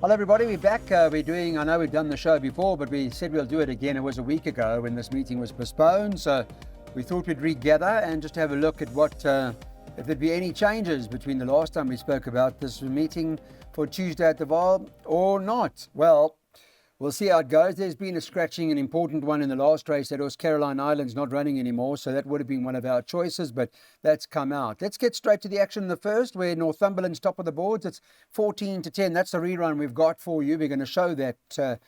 Hello everybody, we're back. I know we've done the show before, but we said we'll do it again. It was a week ago when this meeting was postponed, so we thought we'd regather and just have a look at if there'd be any changes between the last time we spoke about this meeting for Tuesday at the Vaal or not. Well, we'll see how it goes. There's been a scratching, an important one in the last race. That was Caroline Islands not running anymore, so that would have been one of our choices, but that's come out. Let's get straight to the action in the first, where Northumberland's top of the boards. It's 14-10. That's the rerun we've got for you. We're going to show that to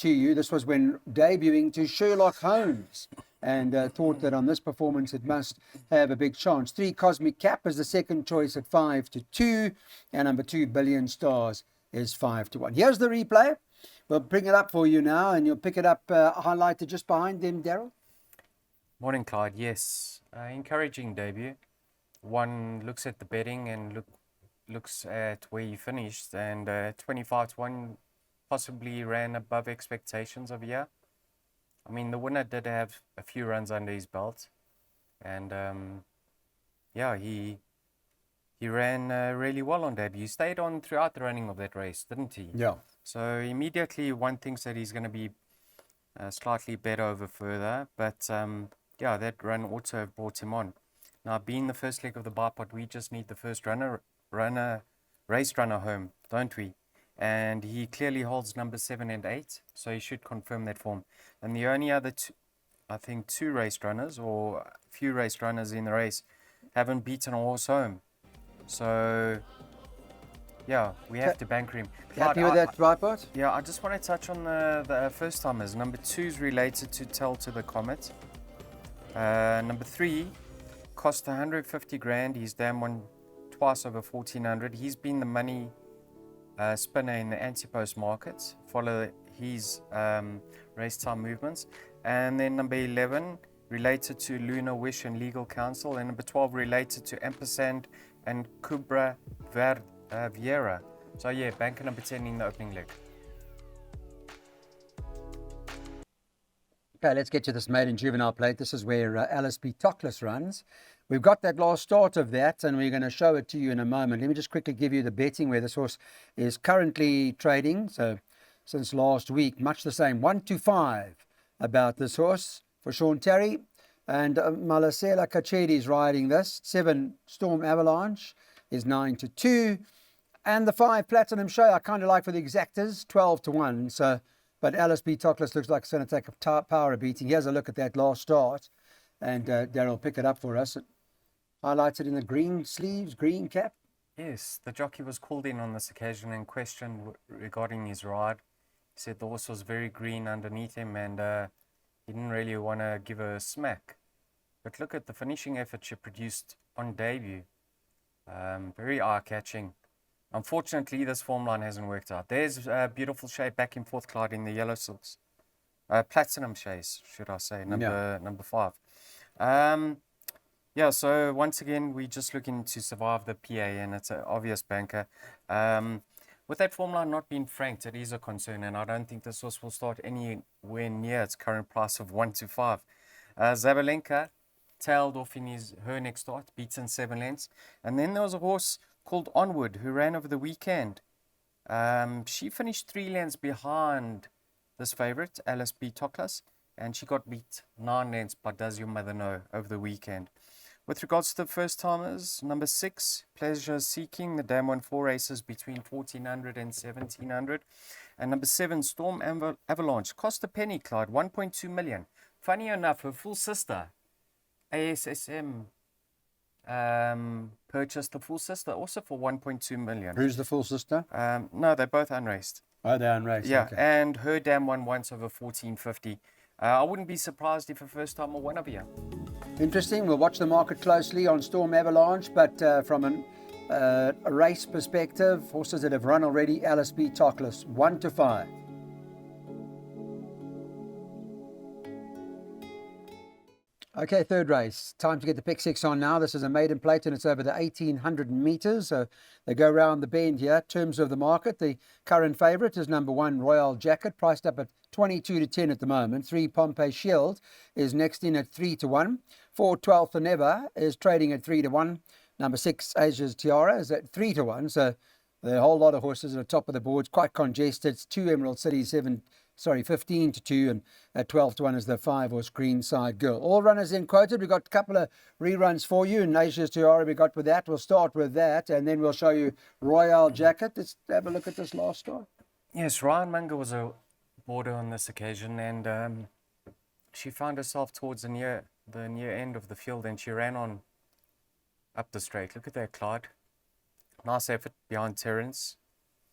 you. This was when debuting to Sherlock Holmes, and thought that on this performance it must have a big chance. 3 Cosmic Cap is the second choice at 5-2, and number 2 Billion Stars is 5-1. Here's the replay. We'll bring it up for you now, and you'll pick it up highlighted just behind them, Daryl. Morning, Clyde. Yes, encouraging debut. One looks at the betting and looks at where he finished, and 25-1 possibly ran above expectations of a year. I mean, the winner did have a few runs under his belt, and he ran really well on debut. He stayed on throughout the running of that race, didn't he? Yeah. So immediately one thinks that he's going to be slightly better over further. But that run ought to have brought him on. Now, being the first leg of the bipod, we just need the first race runner home, don't we? And he clearly holds number 7 and 8, so he should confirm that form. And the only other two race runners, or a few race runners in the race, haven't beaten a horse home. So, yeah, we have to banker him. Happy with that bipod? Yeah, I just want to touch on the first timers. Number 2 is related to Tell to the Comet. Number 3 cost 150 grand. He's damn won twice over 1400. He's been the money spinner in the anti-post markets. Follow his race time movements. And then number 11 related to Luna Wish and Legal Counsel. And number 12 related to Ampersand and Kubra Vieira. So yeah, banker number 10 in the opening leg. Okay, let's get to this maiden juvenile plate. This is where Alice B. Toklas runs. We've got that last start of that, and we're going to show it to you in a moment. Let me just quickly give you the betting where this horse is currently trading. So since last week, much the same, 1-5 about this horse for Sean Terry. And Malasela Kachedi is riding this. 7 Storm Avalanche is 9-2. And the 5 Platinum Show I kind of like for the exactors, 12-1. So, but Alice B. Toklas looks like it's going to take a power beating. Here's a look at that last start. And Daryl, pick it up for us. Highlighted in the green sleeves, green cap. Yes, the jockey was called in on this occasion and questioned regarding his ride. He said the horse was very green underneath him, and he didn't really want to give her a smack. But look at the finishing effort she produced on debut. Very eye-catching. Unfortunately, this form line hasn't worked out. There's a beautiful shade back and forth, Clyde, in the yellow silks. Platinum shades, should I say, number 5. So once again, we're just looking to survive the PA, and it's an obvious banker. With that form line not being franked, it is a concern, and I don't think this horse will start anywhere near its current price of 1-5. Zabalenka tailed off in her next start, beaten 7 lengths. And then there was a horse called Onward who ran over the weekend. She finished 3 lengths behind this favourite, Alice B. Toklas, and she got beat 9 lengths by Does Your Mother Know over the weekend. With regards to the first timers, number 6, Pleasure Seeking, the dam won 4 races between 1400 and 1700. And number 7, Storm Avalanche, cost a penny, Clyde, 1.2 million. Funny enough, her full sister, ASSM, purchased the full sister also for 1.2 million. Who's the full sister? No, they're both unraced. Oh, they're unraced. Yeah, okay. And her dam won once over 1450. I wouldn't be surprised if a first time will win over here. Interesting. We'll watch the market closely on Storm Avalanche, but from a race perspective, horses that have run already, Alice B. Toklas, 1-5. Okay, third race. Time to get the pick 6 on now. This is a maiden plate and it's over the 1800 metres. So they go round the bend here. In terms of the market, the current favourite is number 1, Royal Jacket, priced up at 22-10 at the moment. 3, Pompey Shield is next in at 3-1. 4, 12th Than Ever is trading at 3-1. Number 6, Asia's Tiara is at 3-1. So There are a whole lot of horses at the top of the board. It's quite congested. It's 2 Emerald City, 15 to 2, and at 12 to 1 is the 5-horse Greenside Girl. All runners in quoted. We've got a couple of reruns for you. Nations Tiara we got with that. We'll start with that, and then we'll show you Royal Jacket. Let's have a look at this last start. Yes, Ryan Munger was a boarder on this occasion, and she found herself towards the near end of the field, and she ran on up the straight. Look at that, Clyde. Nice effort behind Terence.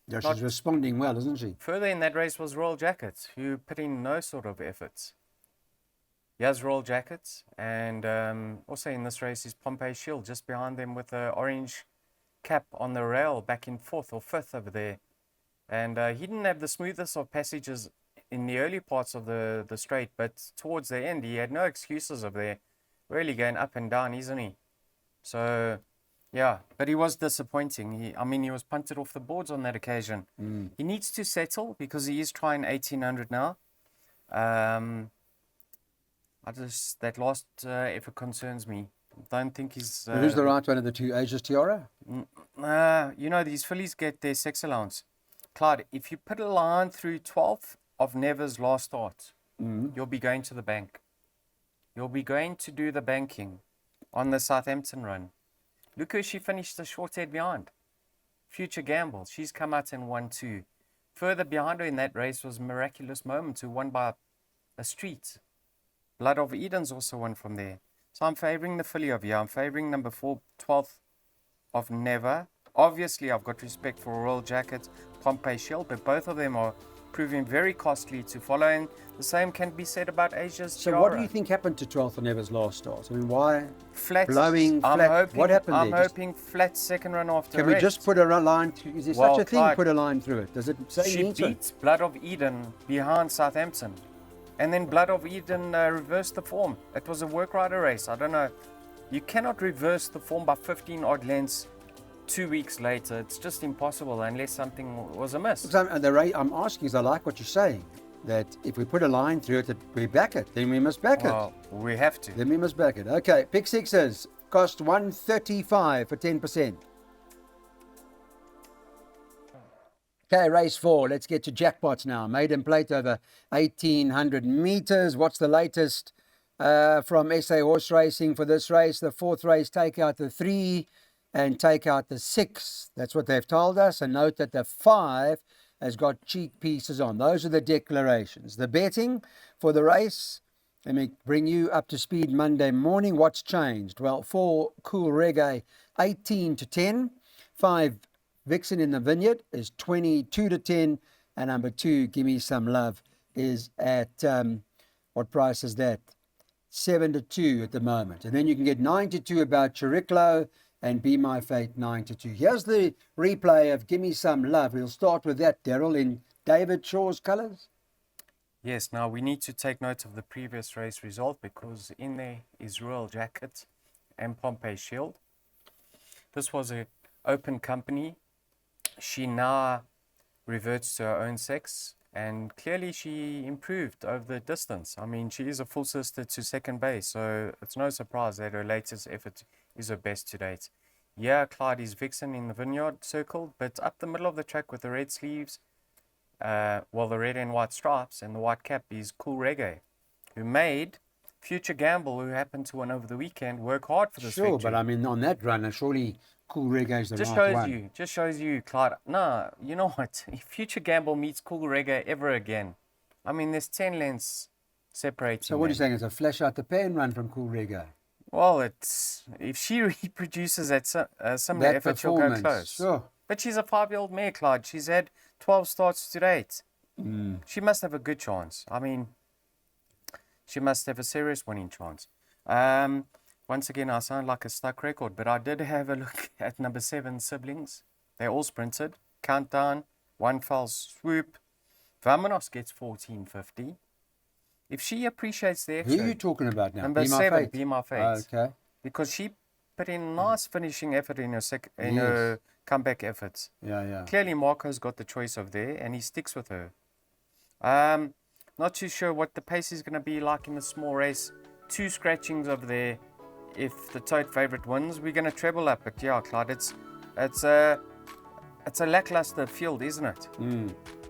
Yeah, she's responding well, isn't she? Further in that race was Royal Jacket, who put in no sort of efforts. Here's Royal Jacket, and also in this race is Pompey Shield, just behind them with the orange cap on the rail, back in 4th or 5th over there. And he didn't have the smoothest of passages in the early parts of the straight, but towards the end, he had no excuses over there. Really going up and down, isn't he? So, yeah, but he was disappointing. He was punted off the boards on that occasion. He needs to settle because he is trying 1800 now. That last effort concerns me. Don't think he's... Who's the right one of the two? Asia's Tiara? These fillies get their sex allowance. Clyde, if you put a line through 12th of Never's last start, you'll be going to the bank. You'll be going to do the banking on the Southampton run. Look who she finished the short head behind. Future Gamble. She's come out and won 2. Further behind her in that race was Miraculous Moments, who won by a street. Blood of Eden's also won from there. So I'm favouring the filly of here. I'm favouring number 4, 12th of Never. Obviously, I've got respect for Royal Jacket, Pompey Shield, but both of them are proving very costly to follow, and the same can be said about Asia's Tiara. So what do you think happened to 12th of Never's last start? I mean, why? Flat. Blowing, flat. What happened I'm there? hoping flat second run after Can we rest. just put a line through? Is there such a thing, put a line through it? Does it say She beat Blood of Eden behind Southampton. And then Blood of Eden reversed the form. It was a work rider race. I don't know. You cannot reverse the form by 15 odd lengths 2 weeks later. It's just impossible unless something was amiss. I'm asking because I like what you're saying, that if we put a line through it, we back it, then we must back it. We have to. Then we must back it. Okay, pick sixes. Cost 135 for 10%. Okay, race 4. Let's get to jackpots now. Maiden plate over 1,800 meters. What's the latest from SA Horse Racing for this race? The 4th race, take out the 3 and take out the 6. That's what they've told us. And note that the 5 has got cheek pieces on. Those are the declarations. The betting for the race, let me bring you up to speed Monday morning. What's changed? Well, 4 Cool Reggae, 18 to 10. 5 Vixen in the Vineyard is 22 to 10. And number 2, Give Me Some Love, is at, what price is that? 7 to 2 at the moment. And then you can get 9 to 2 about Chiriclo and Be My Fate 9 to 2. Here's the replay of Give Me Some Love. We'll start with that, Daryl, in David Shaw's colours. Yes, now we need to take note of the previous race result because in there is Royal Jacket and Pompey Shield. This was an open company. She now reverts to her own sex, and clearly she improved over the distance. I mean, she is a full sister to second base, so it's no surprise that her latest effort is her best to date. Yeah, Clyde is Vixen in the Vineyard circled, but up the middle of the track with the red sleeves, the red and white stripes and the white cap is Cool Reggae, who made Future Gamble, who happened to win over the weekend, work hard for this victory. But I mean, on that run, surely Cool Reggae is the right one. Just shows you, Clyde. No, you know what? If Future Gamble meets Cool Reggae ever again, I mean, there's 10 lengths separating. So what are you saying? It's a flash out the pan run from Cool Reggae? Well, if she reproduces at similar effort, she'll go close. Sure. But she's a 5-year-old mare, Clyde. She's had 12 starts to date. She must have a good chance. I mean, she must have a serious winning chance. Once again, I sound like a stuck record, but I did have a look at number 7, Siblings. They all sprinted. Countdown, one fell swoop. Vamonos gets 14.50. If she appreciates the extra... Who are you talking about now? Number 7, Be My Fate. Okay. Because she put in a nice finishing effort in her comeback efforts. Yeah. Clearly, Marco's got the choice of there, and he sticks with her. Not too sure what the pace is going to be like in the small race. 2 scratchings over there. If the tote favourite wins, we're going to treble up. But yeah, Clyde, it's it's a lackluster field, isn't it?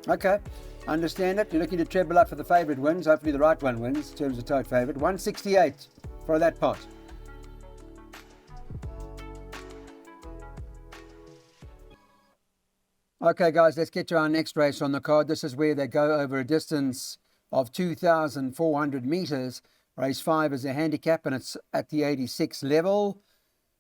Okay, understand it. You're looking to treble up for the favourite wins. Hopefully the right one wins in terms of tote favourite. 168 for that pot. Okay, guys, let's get to our next race on the card. This is where they go over a distance of 2,400 metres. Race 5 is a handicap, and it's at the 86 level.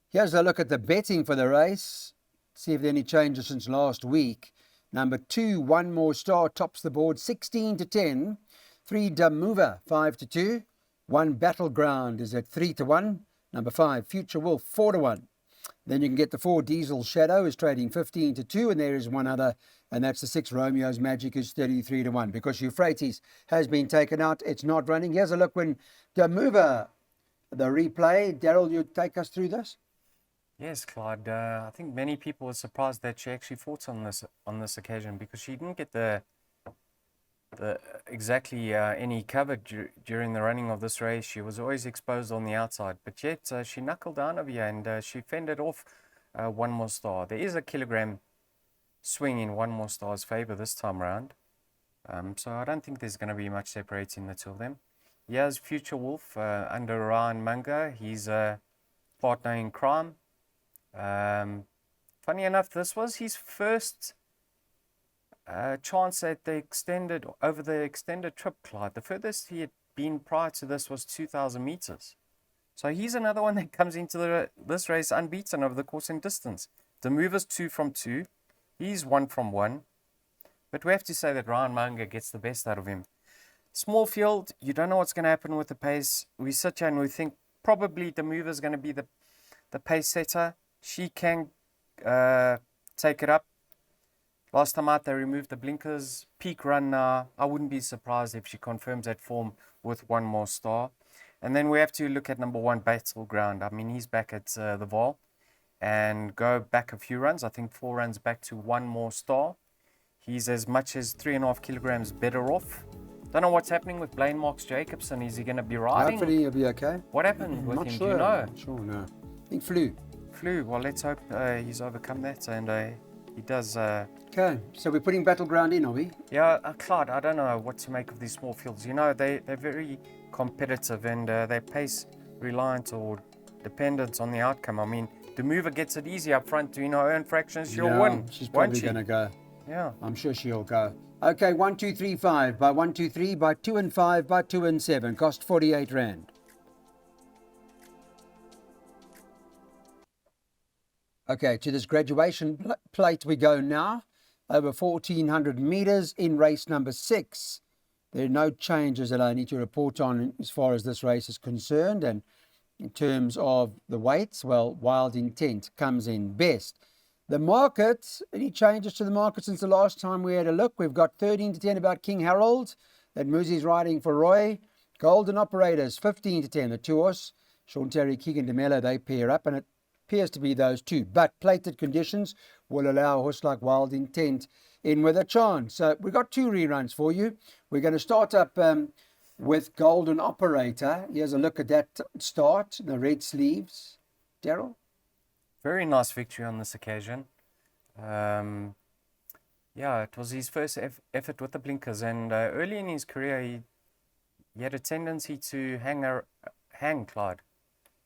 Here's a look at the betting for the race. See if there are any changes since last week. Number 2, One More Star, tops the board 16 to 10. 3, Damuva, 5 to 2. 1, Battleground is at 3 to 1. Number 5, Future Wolf, 4 to 1. Then you can get the 4, Diesel Shadow, is trading 15 to 2. And there is one other, and that's the 6, Romeo's Magic, is 33 to 1. Because Euphrates has been taken out, it's not running. Here's a look when Damuva, the replay. Daryl, you take us through this? Yes, Clyde. I think many people were surprised that she actually fought on this occasion, because she didn't get the exactly any cover during the running of this race. She was always exposed on the outside, but yet she knuckled down over here, and she fended off One More Star. There is a kilogram swing in One More Star's favour this time around, so I don't think there's going to be much separating the two of them. Here's Future Wolf under Ryan Munger. He's a partner in crime. Funny enough, this was his first chance at the extended trip, Clyde. The furthest he had been prior to this was 2,000 meters. So he's another one that comes into this race unbeaten over the course and distance. The mover's 2 from 2. He's 1 from 1. But we have to say that Ryan Munger gets the best out of him. Small field, you don't know what's going to happen with the pace. We sit here and we think probably the mover's going to be the pace setter. She can take it up. Last time out, they removed the blinkers. Peak run now. I wouldn't be surprised if she confirms that form with One More Star. And then we have to look at number 1, Battleground. I mean, he's back at the vaal and go back a few runs. I think 4 runs back to One More Star. He's as much as 3.5 kilograms better off. Don't know what's happening with Blaine Marks Jacobson. Is he going to be riding? Hopefully he'll be okay. What happened with Not him? sure. Do you know? Not sure, no. He flew. Well, let's hope he's overcome that, and he does. Okay, so we're putting Battleground in, are we? Yeah, Clyde, I don't know what to make of these small fields. You know, they're very competitive, and they're pace reliant or dependent on the outcome. I mean, the mover gets it easy up front to, earn fractions. She'll win. She's probably going to go. Yeah. I'm sure she'll go. Okay, 1, 2, 3, 5. By 1, 2, 3, by 2 and 5, by 2 and 7. Cost 48 Rand. Okay, to this graduation plate we go now. Over 1,400 metres in race number 6. There are no changes that I need to report on as far as this race is concerned. And in terms of the weights, well, Wild Intent comes in best. The market, any changes to the market since the last time we had a look? We've got 13 to 10 about King Harold. That Muzi's riding for Roy. Golden Operators, 15 to 10. The two horse, Sean Terry, Keegan DeMello, they pair up, and it appears to be those two. But plated conditions will allow a horse like Wild Intent in with a chance. So we've got 2 reruns for you. We're going to start up with Golden Operator. Here's a look at that start, the red sleeves. Daryl? Very nice victory on this occasion. Yeah, it was his first effort with the blinkers, and early in his career, he had a tendency to hang, Clyde.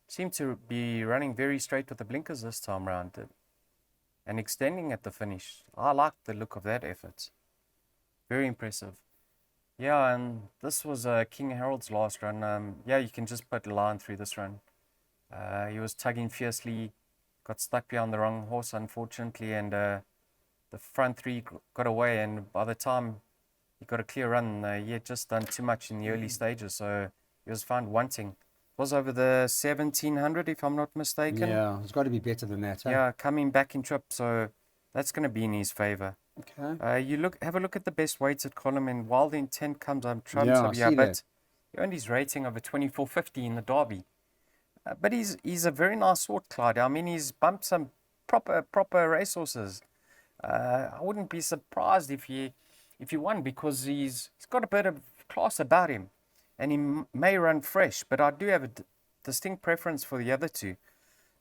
Seemed to be running very straight with the blinkers this time round and extending at the finish. I liked the look of that effort. Very impressive. Yeah, and this was King Harold's last run. Yeah, you can just put a line through this run. He was tugging fiercely, got stuck behind the wrong horse, unfortunately, and the front 3 got away, and by the time he got a clear run, he had just done too much in the early stages, so he was found wanting. It was over the 1,700, if I'm not mistaken. Yeah, it's got to be better than that. Yeah, coming back in trip, so that's going to be in his favour. Okay. Have a look at the best weighted column, and Wild Intent comes on trumps Yeah, I over here, see but that. he earned his rating of a 24.50 in the Derby. But he's a very nice sort, Clyde. I mean, he's bumped some proper racehorses. I wouldn't be surprised if he won, because he's got a bit of class about him, and he may run fresh. But I do have a distinct preference for the other two.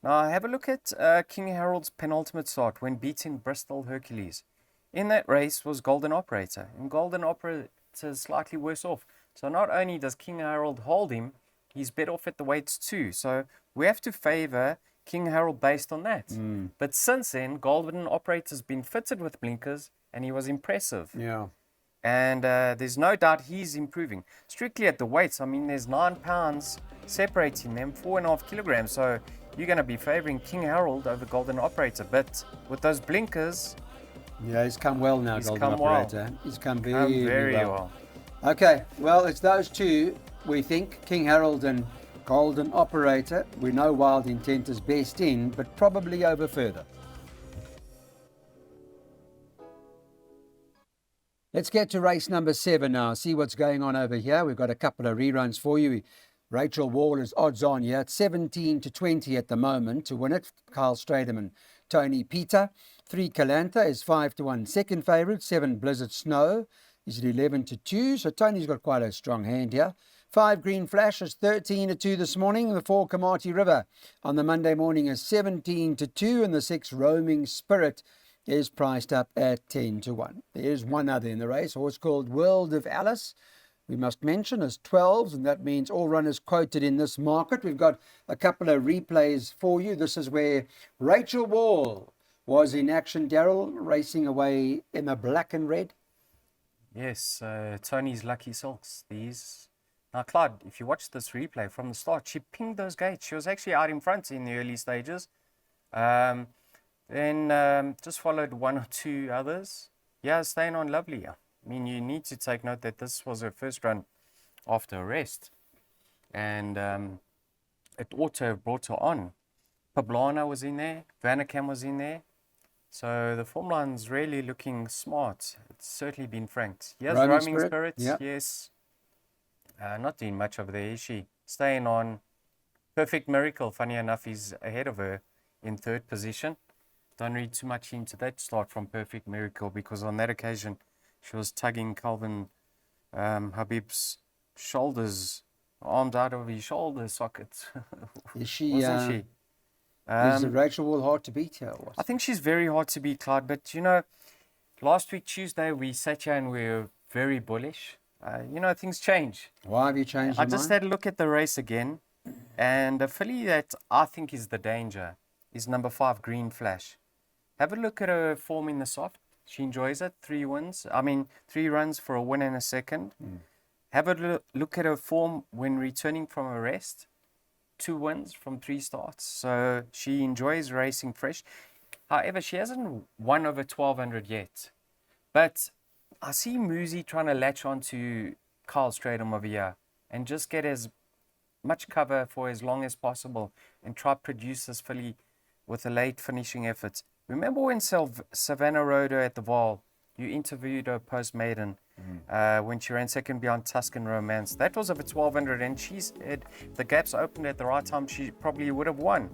Now, have a look at King Harold's penultimate start when beating Bristol Hercules. In that race was Golden Operator, and Golden Operator is slightly worse off. So not only does King Harold hold him, he's better off at the weights too. So we have to favour King Harold based on that. But since then, Golden Operator's been fitted with blinkers, and he was impressive. Yeah. And there's no doubt he's improving. Strictly at the weights, I mean, there's 9 pounds separating them, 4.5 kilograms. So you're going to be favouring King Harold over Golden Operator. But with those blinkers, Yeah, he's come well now, He's Golden come well. Operator. He's come very, very well. well. Okay, well, it's those two, we think, King Harold and Golden Operator. We know Wild Intent is best in, but probably over further. Let's get to race number 7 now. See what's going on over here. We've got a couple of reruns for you. Rachel Wall is odds on here. It's 17-20 at the moment to win it. Carl Stradham and Tony Peter. 3 Calantha is 5-1 second favourite. 7 Blizzard Snow is at 11-2. So Tony's got quite a strong hand here. 5 Green Flash is 13-2 this morning. The 4 Kamati River on the Monday morning is 17-2. And the 6 Roaming Spirit is priced up at 10-1. There is one other in the race, a horse called World of Alice. We must mention as 12s, and that means all runners quoted in this market. We've got a couple of replays for you. This is where Rachel Wall was in action, Daryl, racing away in the black and red. Yes, Tony's Lucky Silks. These. Now, Claude, if you watch this replay from the start, she pinged those gates. She was actually out in front in the early stages. Then just followed 1 or 2 others. Yeah, staying on lovely. I mean, you need to take note that this was her first run after a rest. And it ought to have brought her on. Pablana was in there. Vanakam was in there. So the form line's really looking smart. It's certainly been franked. Yes, Roaming Spirit. Yep. Yes. Not doing much over there, is she? Staying on. Perfect Miracle, funny enough, is ahead of her in 3rd position. Don't read too much into that start from Perfect Miracle, because on that occasion she was tugging Calvin Habib's arms out of his shoulder sockets. Is she? Wasn't she? Is Rachel Wall hard to beat here? I think she's very hard to beat, Clyde. But, you know, last week, Tuesday, we sat here and we were very bullish. You know, things change. Why have you changed your I just mind? had a look at the race again. And the filly that I think is the danger is number 5, Green Flash. Have a look at her form in the soft. She enjoys it. 3 runs for a win and a second. Have a look at her form when returning from a rest. 2 wins from 3 starts. So she enjoys racing fresh. However, she hasn't won over 1200 yet. But I see Muzi trying to latch on to Carl Stradham over here and just get as much cover for as long as possible and try to produce this filly with a late finishing effort. Remember when Savannah rode her at the Vaal? You interviewed her post-maiden when she ran second behind Tuscan Romance. That was over 1200, and she said if the gaps opened at the right time, she probably would have won.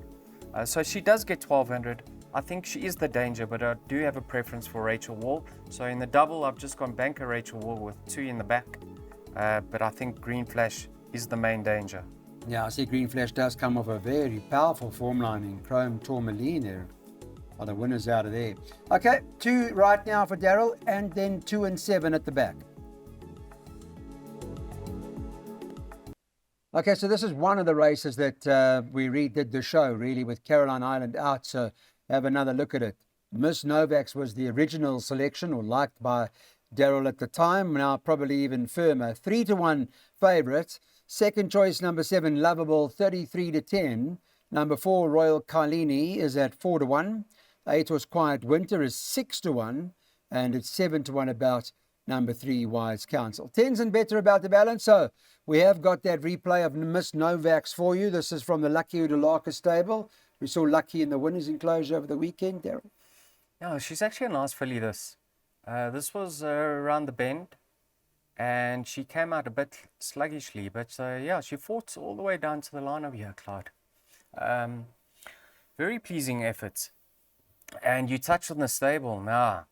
So she does get 1200. I think she is the danger, but I do have a preference for Rachel Wall. So in the double, I've just gone banker Rachel Wall with 2 in the back. But I think Green Flash is the main danger. Yeah, I see Green Flash does come off a very powerful form line in Chrome Tourmaline there. Are the winners out of there. Okay, 2 right now for Daryl, and then 2 and 7 at the back. Okay, so this is one of the races that we redid the show, really, with Caroline Island out, so have another look at it. Miss Novak's was the original selection, or liked by Daryl at the time, now probably even firmer. 3-1 favourite. Second choice, number 7, Lovable, 33-10. Number 4, Royal Carlini, is at 4-1. 8 was Quiet Winter, is 6-1. And it's 7-1 about number 3, Wise Counsel. 10s and better about the balance. So we have got that replay of Miss Novak's for you. This is from the Lucky Udalaka stable. We saw Lucky in the winners' enclosure over the weekend, Daryl. Yeah, she's actually a nice filly, this. This was around the bend, and she came out a bit sluggishly, but yeah, she fought all the way down to the line over here, Clyde. Very pleasing effort. And you touched on the stable. Now,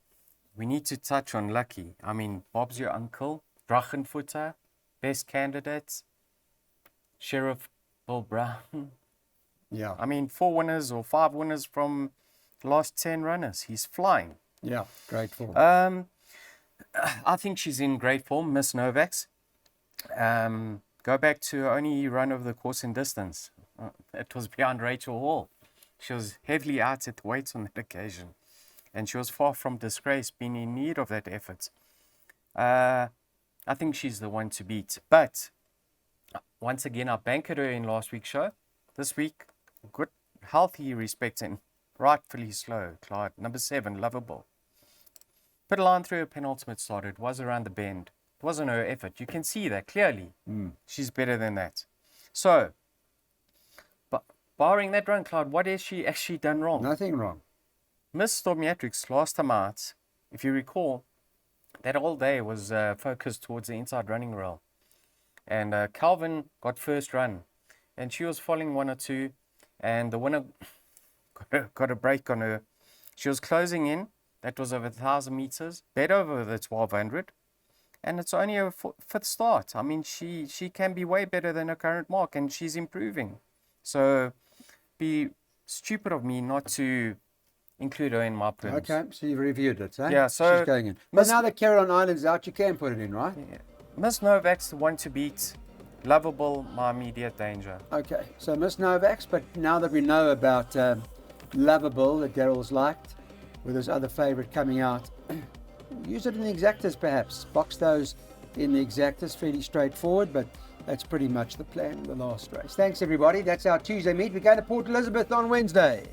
we need to touch on Lucky. I mean, Bob's your uncle, Drachenfutter, best candidates, Sheriff Bill Brown. Yeah. I mean, 4 winners or 5 winners from the last 10 runners. He's flying. Yeah, great form. I think she's in great form, Miss Novak's. Go back to her only run over the course in distance. It was behind Rachel Hall. She was heavily out at the weights on that occasion. And she was far from disgrace, being in need of that effort. I think she's the one to beat. But, once again, I bankered her in last week's show. This week, good, healthy respect and rightfully slow. Clyde, number 7, Lovable. Put a line through her penultimate start. It was around the bend. It wasn't her effort. You can see that clearly. She's better than that. So, barring that run, Clyde, what has she actually done wrong? Nothing wrong. Miss Stormiatrix last time out, if you recall, that whole day was focused towards the inside running rail. And Calvin got first run. And she was following 1 or 2. And the winner got a break on her. She was closing in. That was over 1,000 meters. Bet over the 1,200. And it's only her 5th start. I mean, she can be way better than her current mark. And she's improving. So, be stupid of me not to include her in my prims. Okay, so you've reviewed it, eh? Yeah, so she's going in. But now that Caroline Island's out, you can put it in, right? Yeah. Miss Novak's the one to beat. Lovable, my immediate danger. Okay, so Miss Novak's, but now that we know about Lovable that Daryl's liked, with his other favourite coming out, use it in the exactas perhaps. Box those in the exactas, fairly straightforward, but that's pretty much the plan in the last race. Thanks everybody, that's our Tuesday meet. We're going to Port Elizabeth on Wednesday.